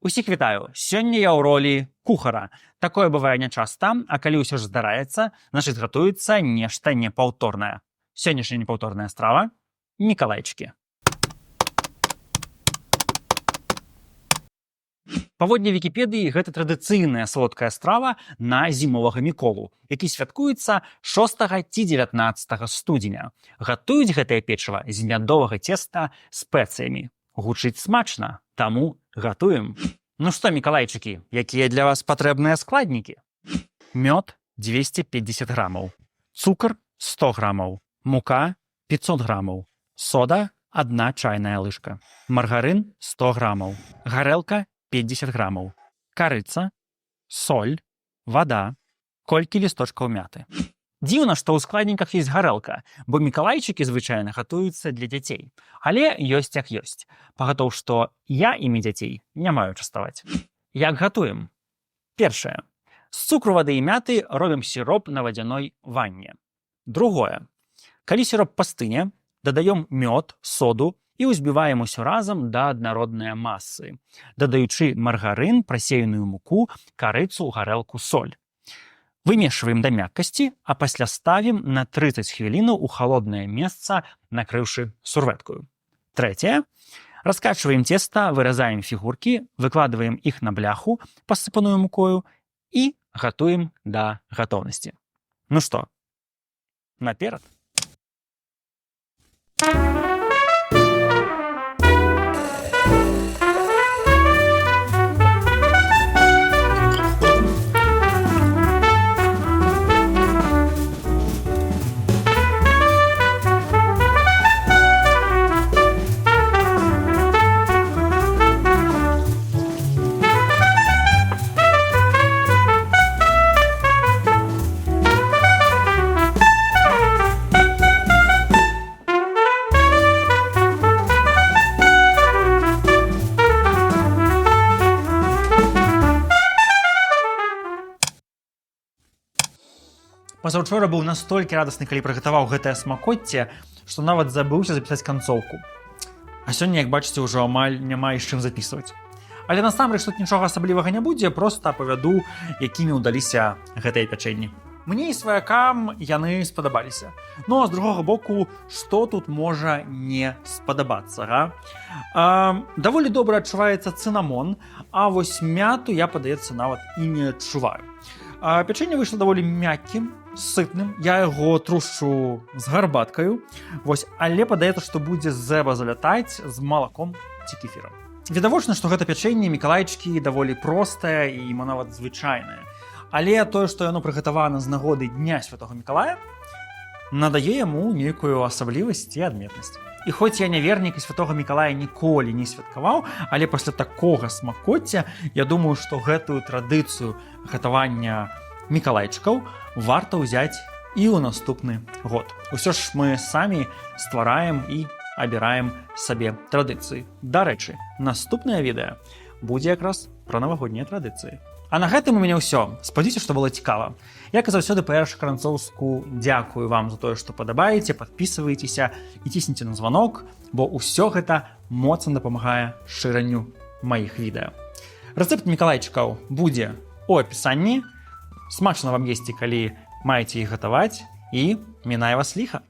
Усіх вітаю! Сёння я ў ролі кухара. Такое бывае нячаста, а калі ўсё ж здараецца, значыць гатуецца нешта непаўторнае. Сённяшняя непаўторная страва – мікалайчыкі. Паводле Вікіпедыі, гэта традыцыйная салодкая страва на зімовага Міколу, які святкуецца 6 ці 19 студзеня. Гатуюць гэтае печыва з мядовага цеста спецыямі. Гучыць смачна, таму гатуем. Ну што, мікалайчыкі, якія для вас патрэбныя складнікі? Мёд 250 грамаў, цукар 100 грамаў, мука 500 грамаў, сода 1 чайная лыжка, маргарин 100 грамаў, гарэлка 50 грамаў, карыца, соль, вода, колькі лісточкаў мяты. Дзіўна, што ў складніках ёсць гарэлка, бо мікалайчыкі звычайна гатуюцца для дзяцей. Але ёсць як ёсць. Пагатоў, што я імі дзяцей не маю частаваць. Як гатуем? Першае. З цукру, вады і мяты робім сіроп на вадзяной ванне. Другое. Калі сіроп пастыне, дадаём мёд, соду і ўзбіваем усё разам да аднароднай масы, дадаючы маргарин, прасеяную муку, карыцу, гарэлку, соль. Вымешваем да мяккасці, а пасля ставім на 30 хвілінаў у халоднае месца, накрыўшы сурвэткаю. Трэцяе. Раскачваем цеста, выразаем фігуркі, выкладваем іх на бляху, пасыпаную мукою, і гатуем да гатоўнасці. Ну што, наперад! Пазаўчора быў настолькі радасны, калі прыгатаваў гэтае смакоцце, што нават забыўся запісаць канцоўку. А сёння, як бачыце, ўжо амаль няма з чым запісваць. Але насамрэч тут нічога асаблівага не будзе, проста апавяду, якімі ўдаліся гэтыя пячэнні. Мне і сваякам яны спадабаліся. Ну, а з другога боку, што тут можа не спадабацца, даволі добра адчуваецца цынамон, а вось мяту я, падаецца, нават і не адчуваю. Пячэнне выйшло даволі мяккім, сытным, я яго трушчу з гарбаткаю, але падаецца, што будзе зэба залятаць з малаком ці кефірам. Відавочна, што гэта пячэнне мікалайчыкі даволі простае і нават звычайнае. Але тое, што яно прыгатавана з нагоды Дня Святога Мікалая, надае яму нейкую асаблівасць і адметнасць. І хоць я не вернік і Святога Мікалая ніколі не святкаваў, але пасля такога смакоцця я думаю, што гэтую традыцыю гатавання мікалайчыкаў варта ўзяць і ў наступны год. Усё ж мы самі ствараем і абіраем сабе традыцыі. Дарэчы, наступнае відэа будзе якраз пра навагоднія традыцыі. А на гэтым у мяне ўсё. Спадзяюся, што было цікава. Як і заўсёды па-каранцоўску дзякую вам за тое, што падабаеце, падпісвайцеся і цісніце на званок, бо ўсё гэта моцна дапамагае шыранню маіх відэа. Рэцэпт мікалайчыкаў будзе ў апісанні. Смачна вам есці, калі маеце іх гатаваць, і мінае вас ліха!